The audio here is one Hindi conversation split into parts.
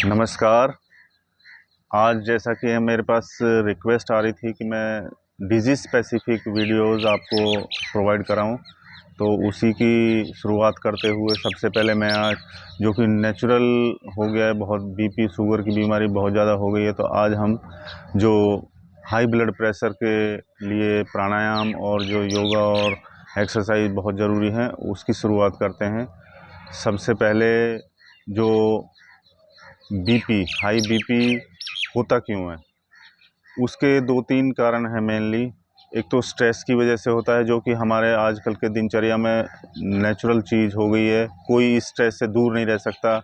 नमस्कार। आज जैसा कि मेरे पास रिक्वेस्ट आ रही थी कि मैं डिजीज़ स्पेसिफिक वीडियोस आपको प्रोवाइड कराऊं, तो उसी की शुरुआत करते हुए सबसे पहले मैं आज जो कि नेचुरल हो गया है, बहुत बीपी शुगर की बीमारी बहुत ज़्यादा हो गई है, तो आज हम जो हाई ब्लड प्रेशर के लिए प्राणायाम और जो योगा और एक्सरसाइज बहुत ज़रूरी है उसकी शुरुआत करते हैं। सबसे पहले जो बीपी हाई बीपी होता क्यों है, उसके दो तीन कारण हैं मेनली। एक तो स्ट्रेस की वजह से होता है, जो कि हमारे आजकल के दिनचर्या में नेचुरल चीज़ हो गई है। कोई इस स्ट्रेस से दूर नहीं रह सकता,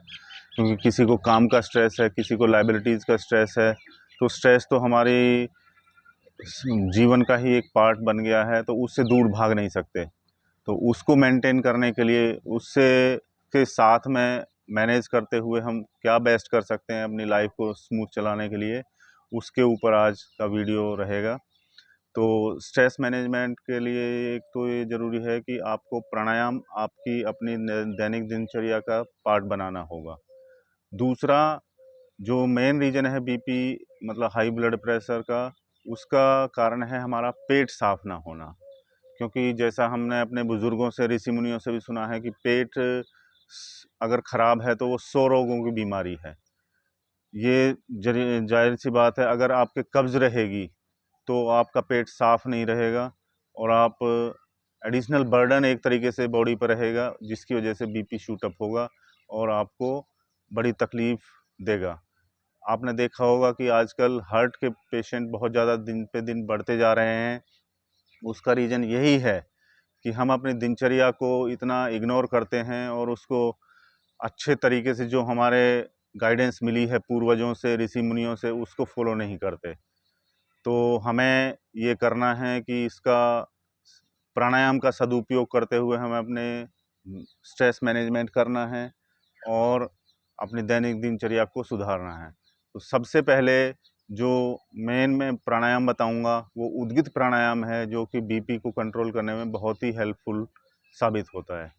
क्योंकि किसी को काम का स्ट्रेस है, किसी को लाइबिलिटीज़ का स्ट्रेस है। तो स्ट्रेस तो हमारी जीवन का ही एक पार्ट बन गया है, तो उससे दूर भाग नहीं सकते। तो उसको मेंटेन करने के लिए, उससे के साथ में मैनेज करते हुए हम क्या बेस्ट कर सकते हैं अपनी लाइफ को स्मूथ चलाने के लिए, उसके ऊपर आज का वीडियो रहेगा। तो स्ट्रेस मैनेजमेंट के लिए एक तो ये ज़रूरी है कि आपको प्राणायाम आपकी अपनी दैनिक दिनचर्या का पार्ट बनाना होगा। दूसरा, जो मेन रीज़न है बीपी मतलब हाई ब्लड प्रेशर का, उसका कारण है हमारा पेट साफ़ ना होना। क्योंकि जैसा हमने अपने बुज़ुर्गों से, ऋषि मुनियों से भी सुना है कि पेट अगर ख़राब है तो वो 100 रोगों की बीमारी है। ये जाहिर सी बात है, अगर आपके कब्ज़ रहेगी तो आपका पेट साफ़ नहीं रहेगा और आप एडिशनल बर्डन एक तरीके से बॉडी पर रहेगा, जिसकी वजह से बीपी शूट अप होगा और आपको बड़ी तकलीफ़ देगा। आपने देखा होगा कि आजकल हार्ट के पेशेंट बहुत ज़्यादा दिन पे दिन बढ़ते जा रहे हैं। उसका रीज़न यही है कि हम अपनी दिनचर्या को इतना इग्नोर करते हैं और उसको अच्छे तरीके से, जो हमारे गाइडेंस मिली है पूर्वजों से, ऋषि मुनियों से, उसको फॉलो नहीं करते। तो हमें ये करना है कि इसका प्राणायाम का सदुपयोग करते हुए हमें अपने स्ट्रेस मैनेजमेंट करना है और अपनी दैनिक दिनचर्या को सुधारना है। तो सबसे पहले जो मेन मैं प्राणायाम बताऊंगा वो उद्गित प्राणायाम है, जो कि बीपी को कंट्रोल करने में बहुत ही हेल्पफुल साबित होता है।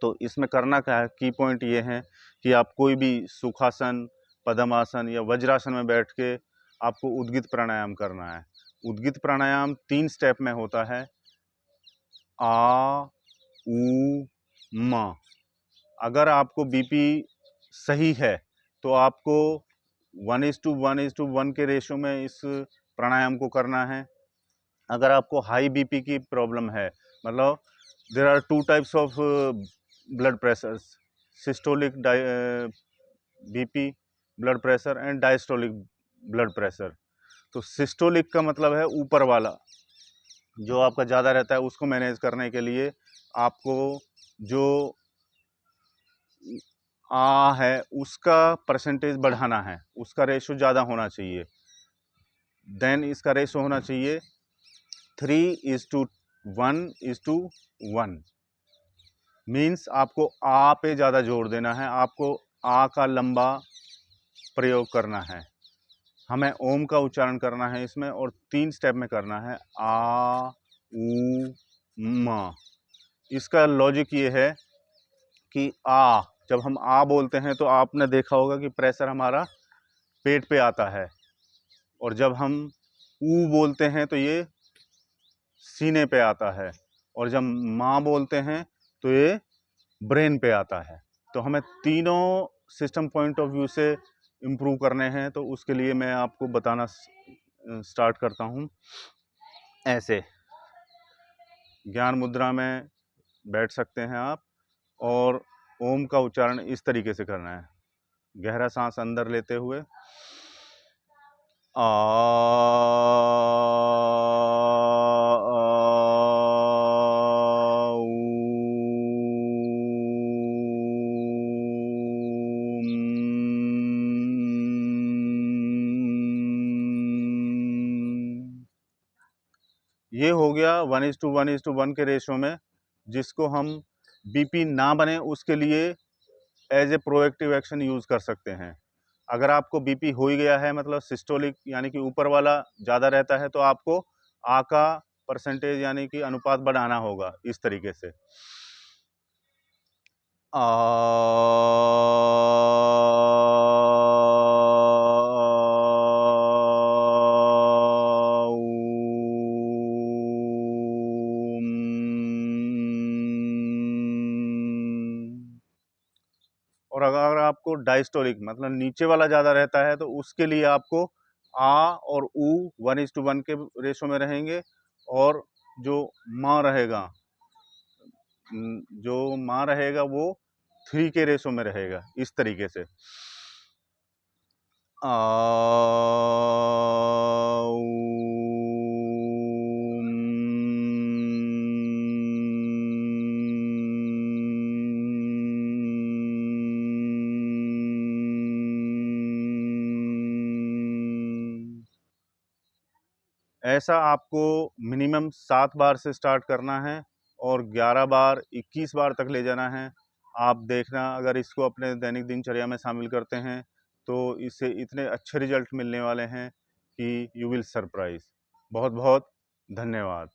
तो इसमें करना क्या है, की पॉइंट ये है कि आप कोई भी सुखासन, पद्मासन या वज्रासन में बैठ के आपको उद्गित प्राणायाम करना है। उद्गित प्राणायाम 3 स्टेप में होता है। आ, ऊ, म। अगर आपको बीपी सही है तो आपको 1:1:1 के रेशो में इस प्राणायाम को करना है। अगर आपको हाई बीपी की प्रॉब्लम है, मतलब there are 2 types of blood pressures, systolic BP blood pressure and diastolic blood pressure. तो सिस्टोलिक का मतलब है ऊपर वाला, जो आपका ज़्यादा रहता है। उसको मैनेज करने के लिए आपको जो आ है उसका परसेंटेज बढ़ाना है, उसका रेशो ज़्यादा होना चाहिए। देन इसका रेशो होना चाहिए 3:1:1। मीन्स आपको आ पे ज़्यादा जोर देना है, आपको आ का लंबा प्रयोग करना है। हमें ओम का उच्चारण करना है इसमें, और 3 स्टेप में करना है। आ, ऊ, म। इसका लॉजिक ये है कि जब हम आ बोलते हैं तो आपने देखा होगा कि प्रेशर हमारा पेट पे आता है, और जब हम ऊ बोलते हैं तो ये सीने पे आता है, और जब माँ बोलते हैं तो ये ब्रेन पे आता है। तो हमें तीनों सिस्टम पॉइंट ऑफ व्यू से इम्प्रूव करने हैं। तो उसके लिए मैं आपको बताना स्टार्ट करता हूँ। ऐसे ज्ञान मुद्रा में बैठ सकते हैं आप, और ओम का उच्चारण इस तरीके से करना है। गहरा सांस अंदर लेते हुए आ, ये हो गया 1:1:1 के रेशो में, जिसको हम बीपी ना बने उसके लिए as a proactive action use कर सकते हैं। अगर आपको बीपी हो ही गया है, मतलब सिस्टोलिक यानी कि ऊपर वाला ज़्यादा रहता है, तो आपको आ का परसेंटेज यानी कि अनुपात बढ़ाना होगा इस तरीके से। आ, आपको डायस्टोलिक मतलब नीचे वाला ज़्यादा रहता है, तो उसके लिए आपको आ और ऊ 1:1 के रेशो में रहेंगे, और जो माँ रहेगा वो 3 के रेशो में रहेगा, इस तरीके से। ऐसा आपको मिनिमम 7 बार से स्टार्ट करना है और 11 बार 21 बार तक ले जाना है। आप देखना, अगर इसको अपने दैनिक दिनचर्या में शामिल करते हैं तो इससे इतने अच्छे रिजल्ट मिलने वाले हैं कि यू विल सरप्राइज। बहुत बहुत धन्यवाद।